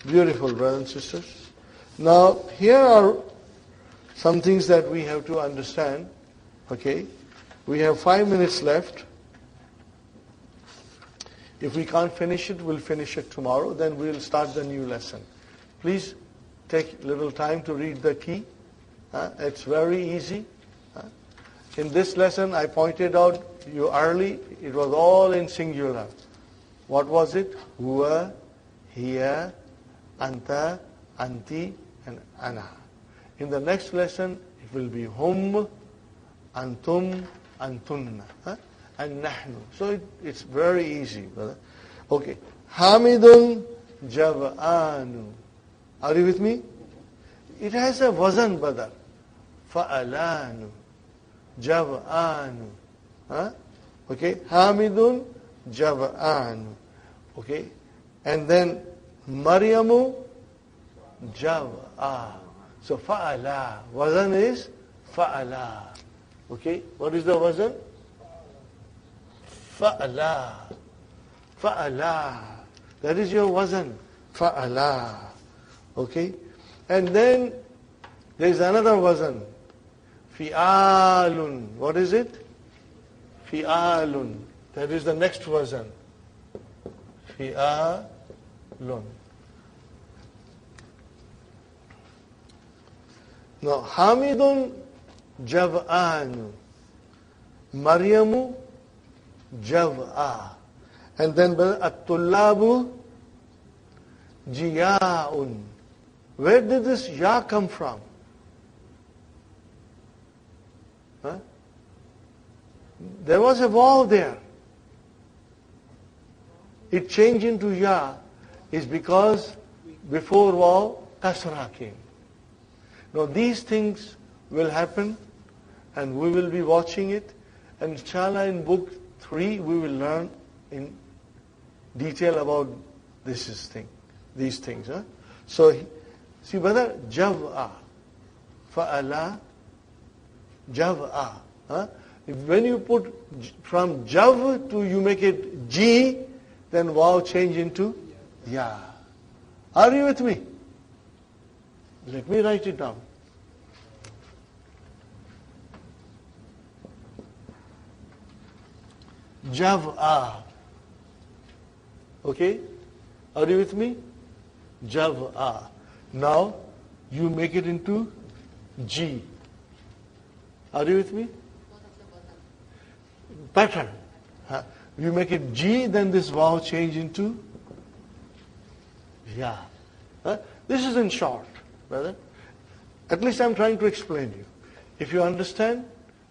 Beautiful, brothers and sisters. Now, here are some things that we have to understand. Okay? We have 5 minutes left. If we can't finish it, we'll finish it tomorrow. Then we'll start the new lesson. Please take a little time to read the key. It's very easy. In this lesson, I pointed out you early, it was all in singular. What was it? Huwa, hiya, anta, anti, and ana. In the next lesson, it will be hum, antum, antunna, and nahnu. So it's very easy, brother. Okay. Hamidun jav'anu. Are you with me? It has a wazan, brother. Fa'alanu. Jav'anu. Okay. Hamidun jav'anu. Okay. And then Maryamu jav'a. So fa'ala. Wazan is fa'ala. Okay. What is the wazan? Fa'ala. Fa'ala. That is your wazan. Fa'ala. Okay. And then there is another wazan. Fi'alun. What is it? Fi'alun. That is the next wazan. Fi'alun. Now, Hamidun jav'anu. Maryamu jav'a. And then at-tullabu jiya'un. Where did this ya come from? There was a vowel there. It changed into ya is because before vowel kasra came. Now these things will happen and we will be watching it, and inshallah in book 3 we will learn in detail about these things. So see brother, jav'a, fa'ala, jav'a. When you put from jav to you make it ji, then waw change into ya. Are you with me? Let me write it down. Jav'a. Okay? Are you with me? Jav'a. Now, you make it into G. Are you with me? Pattern. You make it G, then this vowel change into Ya. This is in short, brother. At least I'm trying to explain to you. If you understand,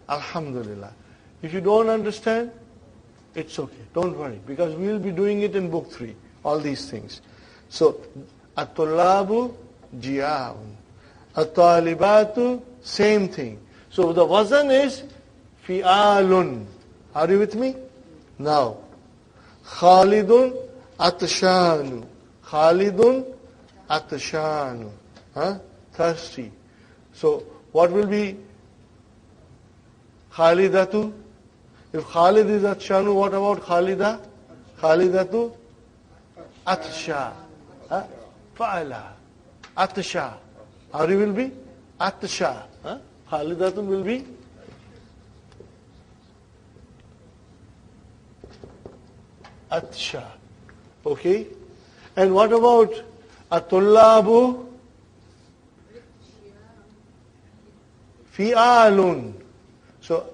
alhamdulillah. If you don't understand, it's okay. Don't worry. Because we will be doing it in book 3. All these things. So, at-tullabu jiya'un. At-talibatu, same thing. So the wazan is fi'alun. Are you with me? Now, Khalidun atshanu. Khalidun atshanu. Thirsty. So, what will be Khalidatu? If Khalid is atshanu, what about Khalida? Khalidatu atsha. Fa'ala. Atsha. Or you will be atsha. Khalidatun will be atsha. Okay? And what about atullabu? Fi'alun. So,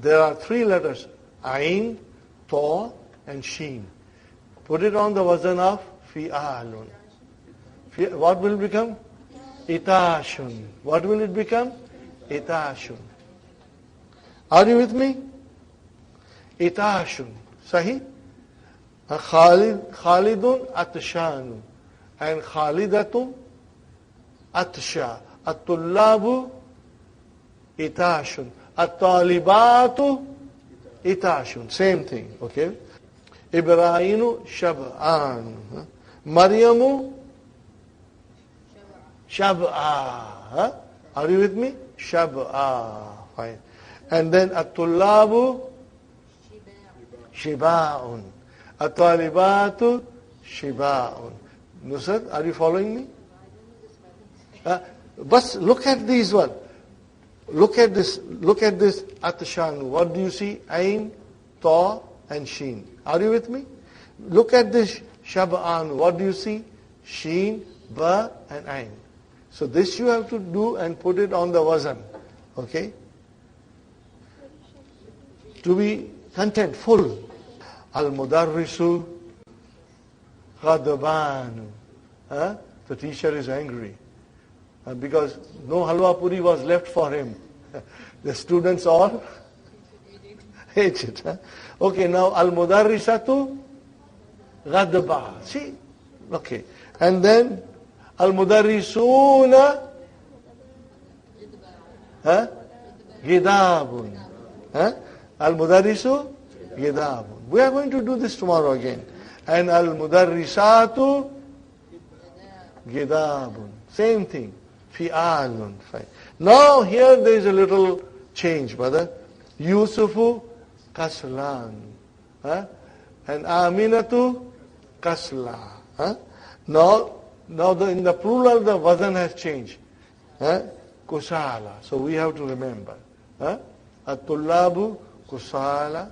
there are 3 letters. Ain, Ta, and Sheen. Put it on the wazan of fi'alun. What will become? Itashun. What will it become? Itashun. Are you with me? Itashun. Sahih? Khalidun atshanu. And Khalidatun atsha. At-tullabu itashun. At-talibatu itashun. Same thing. Okay? Ibrahinu shab'an. Maryamu shab'a. Are you with me? Shab'a. Fine. And then at-tullabu shiba'un. At-talibatu shiba'un. Nusrat, are you following me? But look at these one. Look at this Atshan. What do you see? Ain, Ta, and Sheen. Are you with me? Look at this Shab'an. What do you see? Sheen, Ba, and Ain. So this you have to do and put it on the wazan. Okay? To be content, full. Al-Mudarrisu Ghadabanu. The teacher is angry. Because no halwa puri was left for him. The students all hate it. Okay, now Al-Mudarrisatu Ghadaba. See? Okay. And then Al-Mudarrisuna Gidabun. Al-Mudarrisu Gidabun. We are going to do this tomorrow again. And Al-Mudarrisatu Gidabun. Same thing. Fi'alun. Fine. Now here there is a little change, brother. Yusufu Kaslan. And Aminatu Kasla. Now in the plural the wazan has changed. Kusala. So we have to remember. At-Tullabu Kusala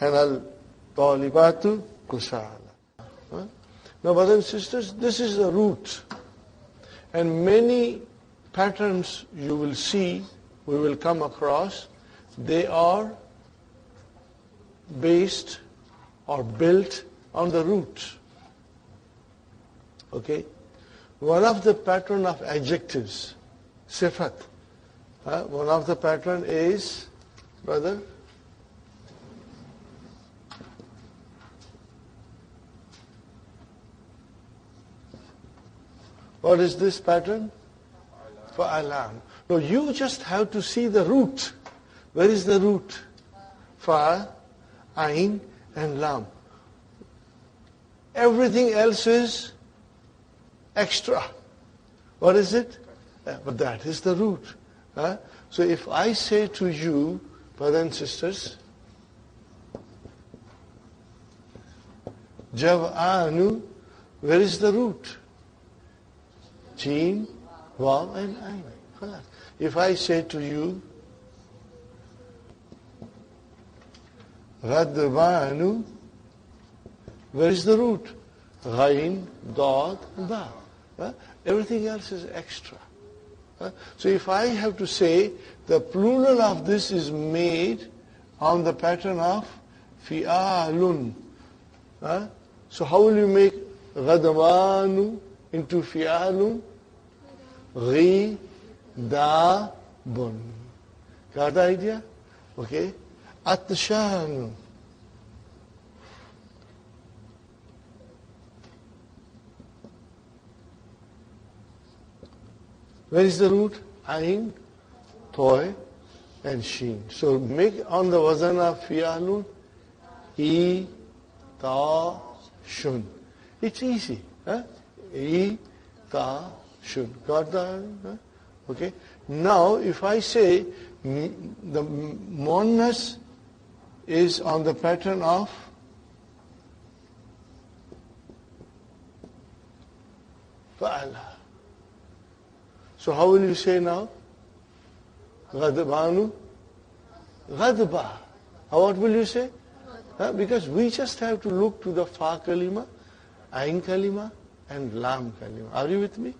and Al-Talibatu Kusala. Now brothers and sisters, this is the root. And many patterns you will see, we will come across, they are based or built on the root. Okay? One of the pattern of adjectives, sifat. One of the pattern is, brother, what is this pattern? Fa'alam. No, you just have to see the root. Where is the root? Fa, Ain, and Lam. Everything else is extra. What is it? But that is the root. So if I say to you, brothers and sisters, Jav'anu, where is the root? Jeen, Waw, and Ain. If I say to you, Ghadbanu, where is the root? Ghain, Dad, Ba. Everything else is extra. So if I have to say, the plural of this is made on the pattern of Fi'alun. So how will you make Ghadbanu into Fi'alun? Ghidabun. Got the idea? Okay. Atshanu. Where is the root? Ain, Toy, and Sheen. So make on the wazan of Fi'alun, I, Ta, Shun. It's easy. I, Ta, Shun. Got that? Okay. Now, if I say the monas is on the pattern of Fa'ala. So how will you say now? Ghadbanu? Ghadba. What will you say? Because we just have to look to the Fa kalima, Ain kalima, and Lam kalima. Are you with me?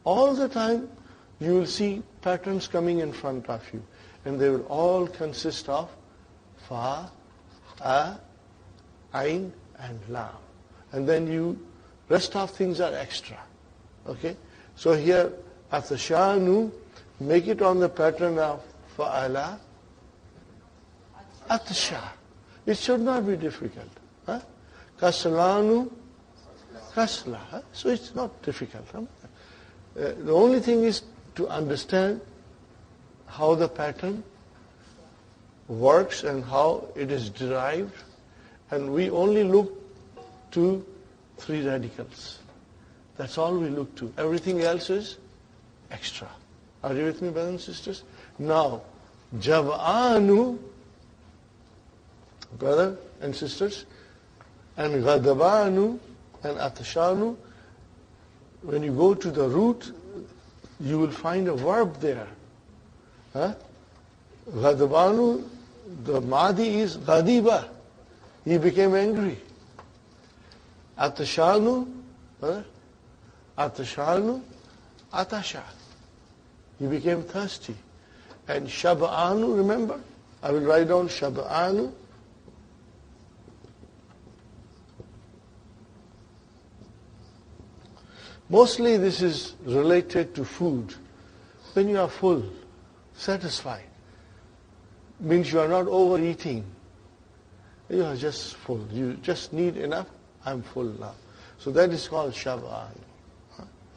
All the time you will see patterns coming in front of you. And they will all consist of Fa, A, Ain, and Lam. And then rest of things are extra. Okay? So here, Atshanu, make it on the pattern of Fa'ala, Atsha. It should not be difficult. Kaslanu, Kasla. So it's not difficult. The only thing is to understand how the pattern works and how it is derived. And we only look to 3 radicals. That's all we look to. Everything else is extra. Are you with me, brothers and sisters? Now, Jav'anu, brother and sisters, and Ghadabanu, And atashanu, when you go to the root, you will find a verb there. Ghadbanu, the Madi is Ghadiba. He became angry. Atashanu, Atashanu, Atasha. He became thirsty. And Shab'anu, remember? I will write down Shab'anu. Mostly this is related to food. When you are full, satisfied, means you are not overeating. You are just full. You just need enough. I'm full now. So that is called Shab'an.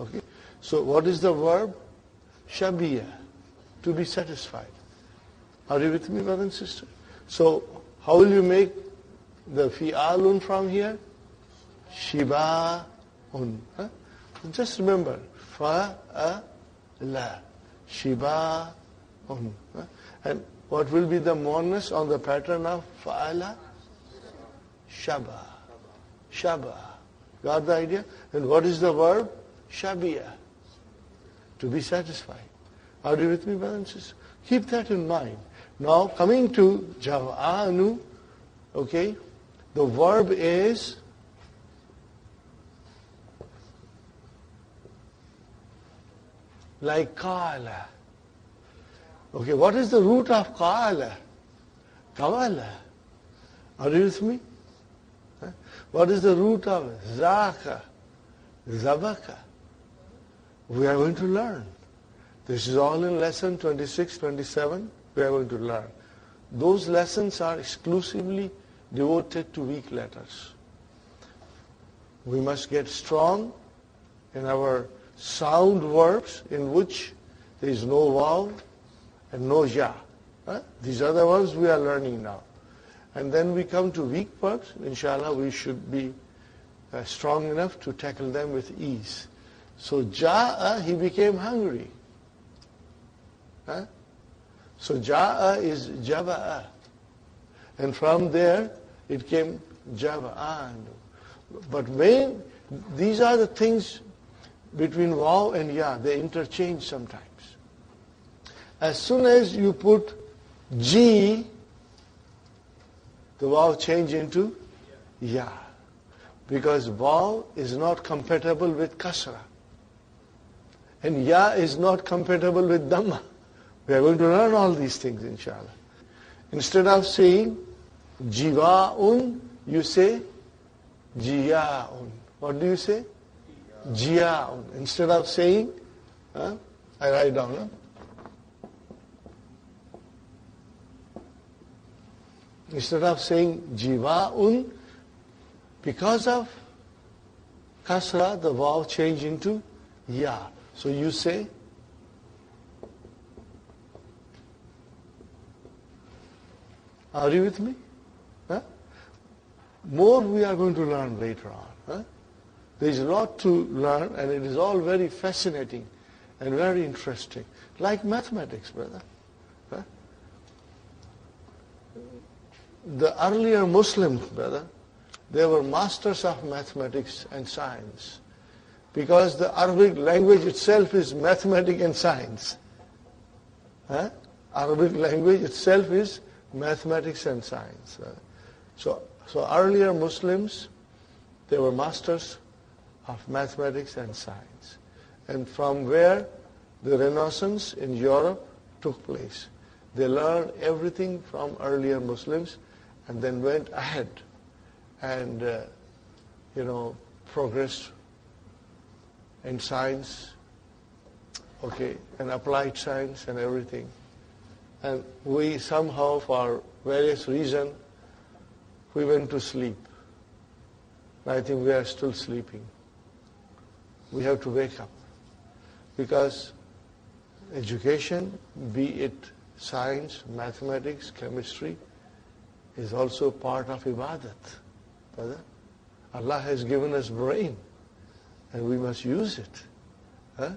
Okay. So what is the verb? Shabiya. To be satisfied. Are you with me, brother and sister? So how will you make the fi'alun from here? Shiba'un. Just remember, fa'ala, shiba'un. And what will be the monads on the pattern of fa'ala? Shaba. Shaba. Got the idea? And what is the verb? Shabiya. To be satisfied. Are you with me, brothers and sisters? Keep that in mind. Now, coming to Jav'anu, okay, the verb is like Kala. Okay, what is the root of Kala? Kawala. Are you with me? What is the root of Zaka? Zabaka. We are going to learn. This is all in lesson 26, 27. We are going to learn. Those lessons are exclusively devoted to weak letters. We must get strong in our sound verbs in which there is no vowel and no ja. These are the verbs we are learning now. And then we come to weak verbs. Inshallah, we should be strong enough to tackle them with ease. So ja'a, he became hungry. So ja'a is jaba'a. And from there, it came java'an. But when these are the things between waw and ya, they interchange sometimes. As soon as you put G, the waw change into ya. Because waw is not compatible with kasra. And ya is not compatible with dhamma. We are going to learn all these things, inshallah. Instead of saying jiva'un, you say jiya'un. What do you say? Jiya'un. Instead of saying, I write down. Instead of saying jiva'un, because of kasra, the vav change into ya. So you say, are you with me? More we are going to learn later on. There is a lot to learn, and it is all very fascinating and very interesting. Like mathematics, brother. The earlier Muslims, brother, they were masters of mathematics and science. Because the Arabic language itself is mathematics and science. Arabic language itself is mathematics and science. So earlier Muslims, they were masters of mathematics and science. And from where the Renaissance in Europe took place. They learned everything from earlier Muslims and then went ahead and, progressed in science, and applied science and everything. And we somehow, for various reasons, we went to sleep. I think we are still sleeping. We have to wake up. Because education, be it science, mathematics, chemistry, is also part of ibadat. Brother? Allah has given us brain, and we must use it. And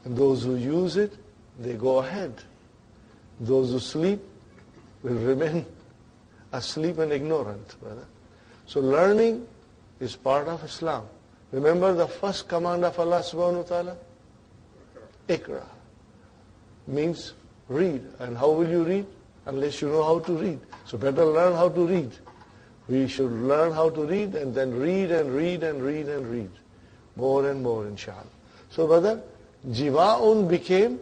those who use it, they go ahead. Those who sleep will remain asleep and ignorant, brother. So learning is part of Islam. Remember the first command of Allah subhanahu wa ta'ala? Ikra. Means read. And how will you read? Unless you know how to read. So better learn how to read. We should learn how to read and then read and read and read and read. More and more, inshallah. So brother, Jima'un became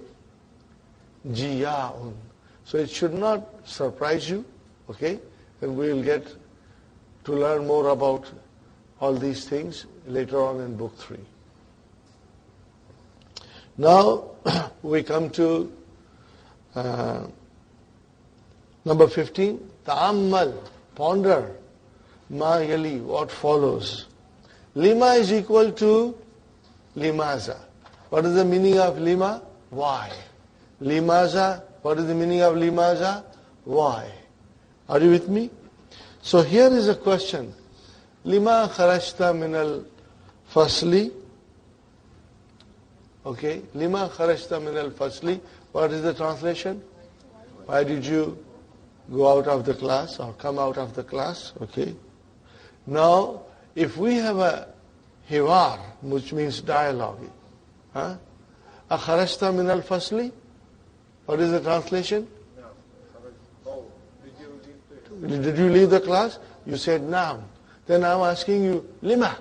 Jiya'un. So it should not surprise you, okay? And we will get to learn more about all these things later on in book 3. Now we come to number 15. Ta'ammal, ponder, ma yali, what follows. Lima is equal to limaza. What is the meaning of lima? Why? Limaza, what is the meaning of limaza? Why? Are you with me? So here is a question. Lima kharajta min al-fasli. Okay, lima kharajta min al-fasli. What is the translation? Why did you go out of the class or come out of the class? Okay. Now, if we have a hiwar, which means dialogue, akharajta min al-fasli? What is the translation? Did you leave the class? You said naam. Then I'm asking you, lima.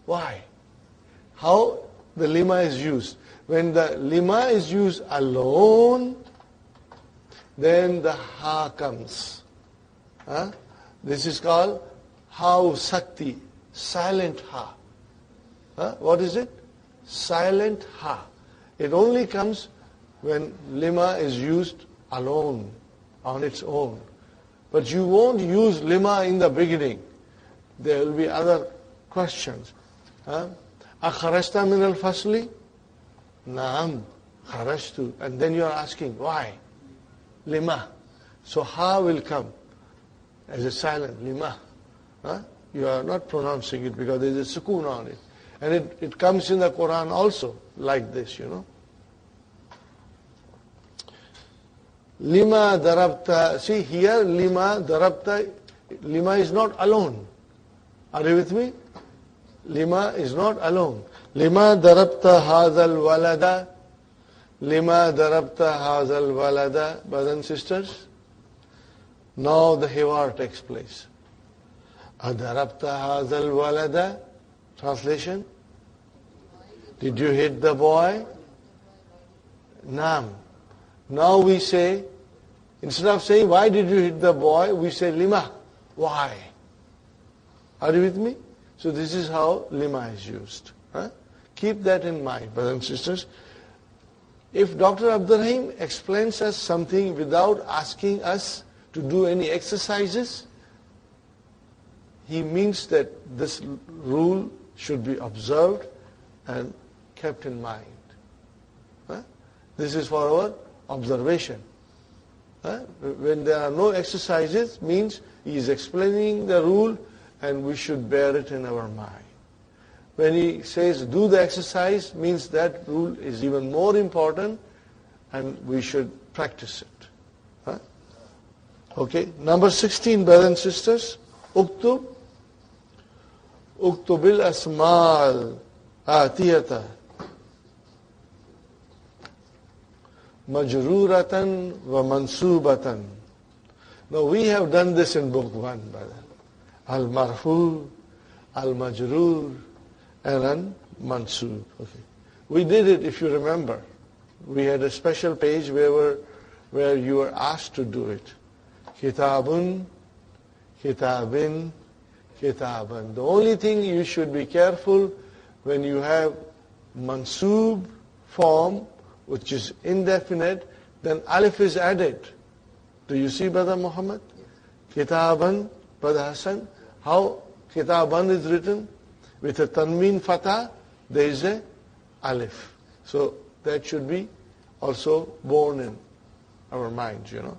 Why? How the lima is used? When the lima is used alone, then the ha comes. This is called ha sakti, silent ha. What is it? Silent ha. It only comes when lima is used alone, on its own. But you won't use lima in the beginning. There will be other questions. Akharajta min al-fasli? Naam, kharajtu. And then you are asking, why? Lima. So ha will come as a silent, lima. You are not pronouncing it because there is a sukoon on it. And it comes in the Quran also, like this, you know. Lima darabta. See here, lima darabta. Lima is not alone. Are you with me? Lima is not alone. Lima darabta hazal walada. Lima darabta hazal walada. Brothers and sisters, now the hiwar takes place. Adarabta hazal walada. Translation. Did you hit the boy? Naam. Now we say, instead of saying, why did you hit the boy? We say, lima. Why? Are you with me? So this is how lima is used. Keep that in mind, brothers and sisters. If Dr. Abdurrahim explains us something without asking us to do any exercises, he means that this rule should be observed and kept in mind. This is for our observation. When there are no exercises, means he is explaining the rule and we should bear it in our mind. When he says do the exercise, means that rule is even more important and we should practice it. Okay, number 16, brothers and sisters. Uktubil asmal atiyata majruratan wa mansubatan. Now we have done this in book 1, brother. Al-marfu, al-majrur, and al-mansub. Okay. We did it, if you remember. We had a special page where you were asked to do it. Kitabun, kitabin, kitaban. The only thing you should be careful when you have mansub form, which is indefinite, then alif is added. Do you see, Brother Muhammad? Kitaban, Brother Hassan, how kitaban is written? With a tanween fatah, there is a alif. So that should be also born in our minds, you know.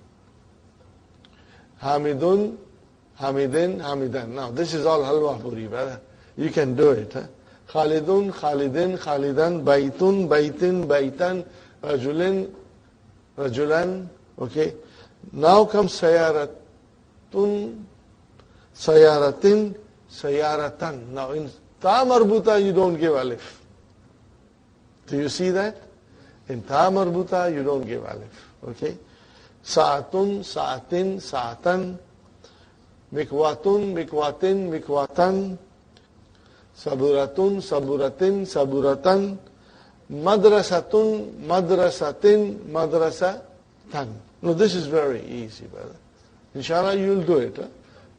Hamidun, Hamidin, Hamidan. Now this is all halwa puri, brother. You can do it. Khalidun, Khalidin, Khalidan, Baitun, Baitin, Baitan, Rajulin, Rajulan. Okay. Now comes Sayaratun, Sayaratin, Sayaratan. Now in ta marbuta you don't give alif. Do you see that? In ta marbuta you don't give alif. Okay? Sa'atun, sa'atin, sa'atan. Mikwatun, mikwatin, mikwatan. Saburatun, saburatin, saburatan. Madrasatun, madrasatin, madrasatan. No, this is very easy, brother. Inshallah, you'll do it. Huh?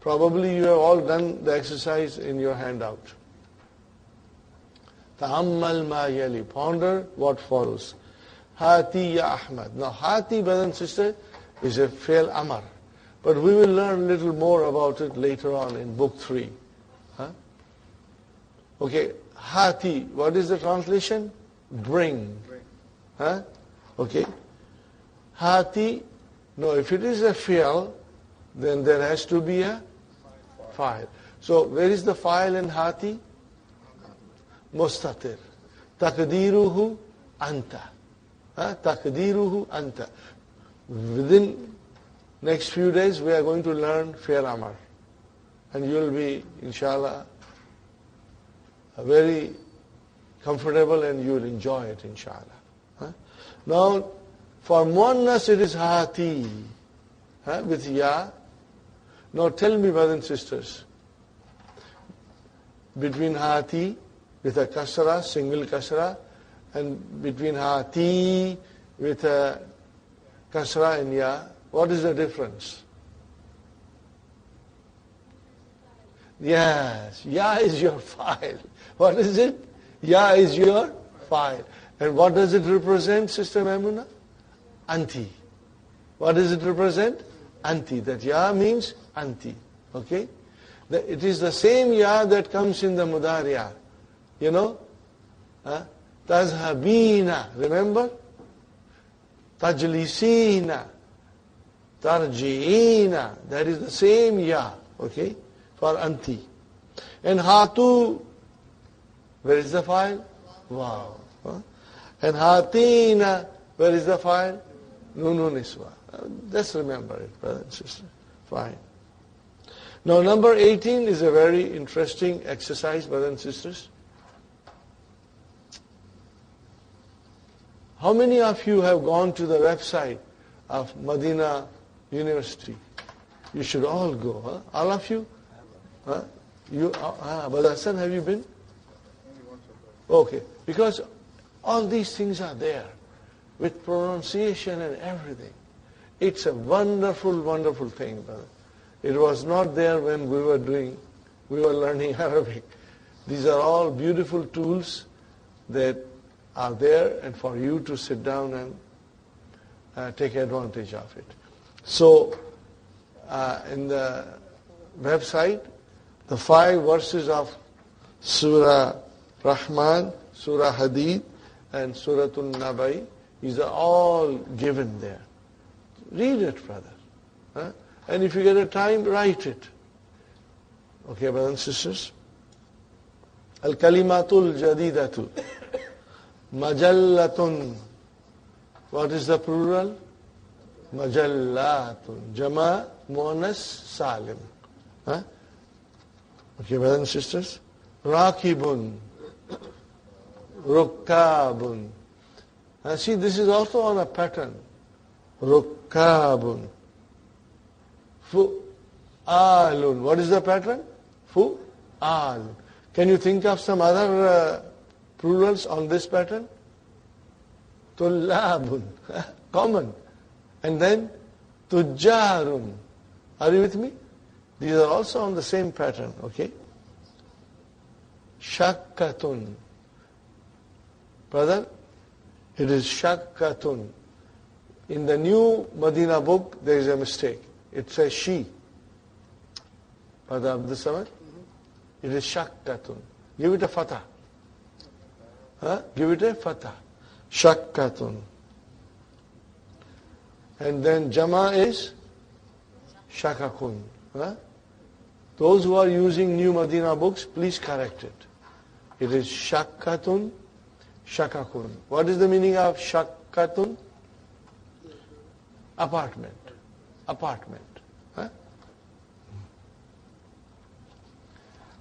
Probably you have all done the exercise in your handout. Ta'ammal ma yali. Ponder what follows. Hati ya Ahmad. Now, hati, brother and sister, is a fail amar. But we will learn a little more about it later on in book 3. Huh? Okay, hati, what is the translation? Bring. Huh? Okay. Hati, no, if it is a fi'l, then there has to be a fa'il. So where is the fa'il in hati? Mustatir. Taqdiruhu anta. Taqdiruhu anta. Within next few days we are going to learn fi'l amar. And you will be, inshallah, very comfortable and you will enjoy it, inshallah. Now, for muannas it is hati, with ya. Now tell me, brothers and sisters, between hati with a kasra, single kasra, and between hati with a kasra and ya, what is the difference? Yes, ya is your file. What is it? Ya is your file. And what does it represent, Sister Maimuna? Anti. What does it represent? Anti. That ya means anti. Okay? It is the same ya that comes in the mudariya. You know? Tazhabina. Remember? Tajlisina. Tarji'ina. That is the same ya. Okay? For anti. And hatu, where is the file? Wow. And hatina, where is the file? Nunu niswa. Just remember it, brother and sister. Fine. Now number 18 is a very interesting exercise, brothers and sisters. How many of you have gone to the website of Medina University? You should all go. Huh? All of you? Huh? Brother Hassan, have you been? Okay. Because all these things are there with pronunciation and everything. It's a wonderful, wonderful thing, brother. It was not there when we were learning Arabic. These are all beautiful tools that are there and for you to sit down and take advantage of it. So, in the website, the 5 verses of Surah Rahman, Surah Hadid, and Surah An-Nabai, these are all given there. Read it, brother. And if you get a time, write it. Okay, brothers and sisters? Al-Kalimatul Jadidatu. Majallatun. What is the plural? Majallatun. Jama Muannas Salim. Okay, brothers and sisters? Rakibun. Rukkabun. See, this is also on a pattern. Rukkabun. Fu'alun. What is the pattern? Fu'alun. Can you think of some other plurals on this pattern? Tullabun. Common. And then Tujjarun. Are you with me? These are also on the same pattern, okay? Shakkatun. Brother, it is shakkatun. In the new Medina book, there is a mistake. It says she. Brother Abdul Samad? It is shakkatun. Give it a fatah. Give it a fatah. Shakkatun. And then Jama is Shakakun. Those who are using new Medina books, please correct it. It is Shakkatun, Shakakun. What is the meaning of Shakkatun? Apartment. Apartment.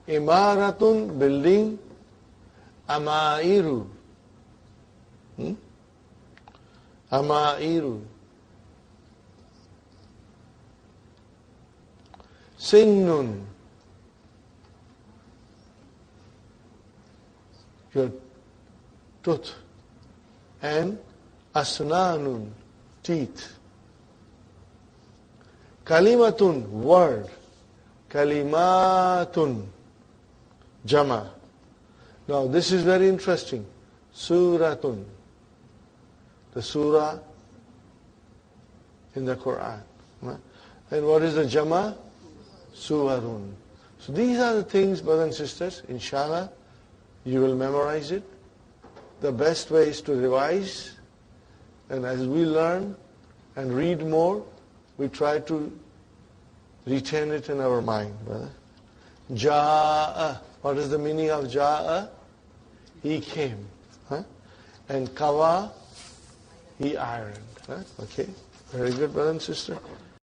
Imaratun, building. Amairu. Amairu. Sinnun. Your tooth. And asnanun, teeth. Kalimatun, word. Kalimatun, jama. Now this is very interesting. Suratun, the surah in the Quran. And what is the jama? Suwarun. So these are the things, brothers and sisters, inshallah, you will memorize it. The best way is to revise, and as we learn and read more, we try to retain it in our mind. Ja'a. What is the meaning of Ja'a? He came. And Kawa, he ironed. Okay? Very good, brother and sister.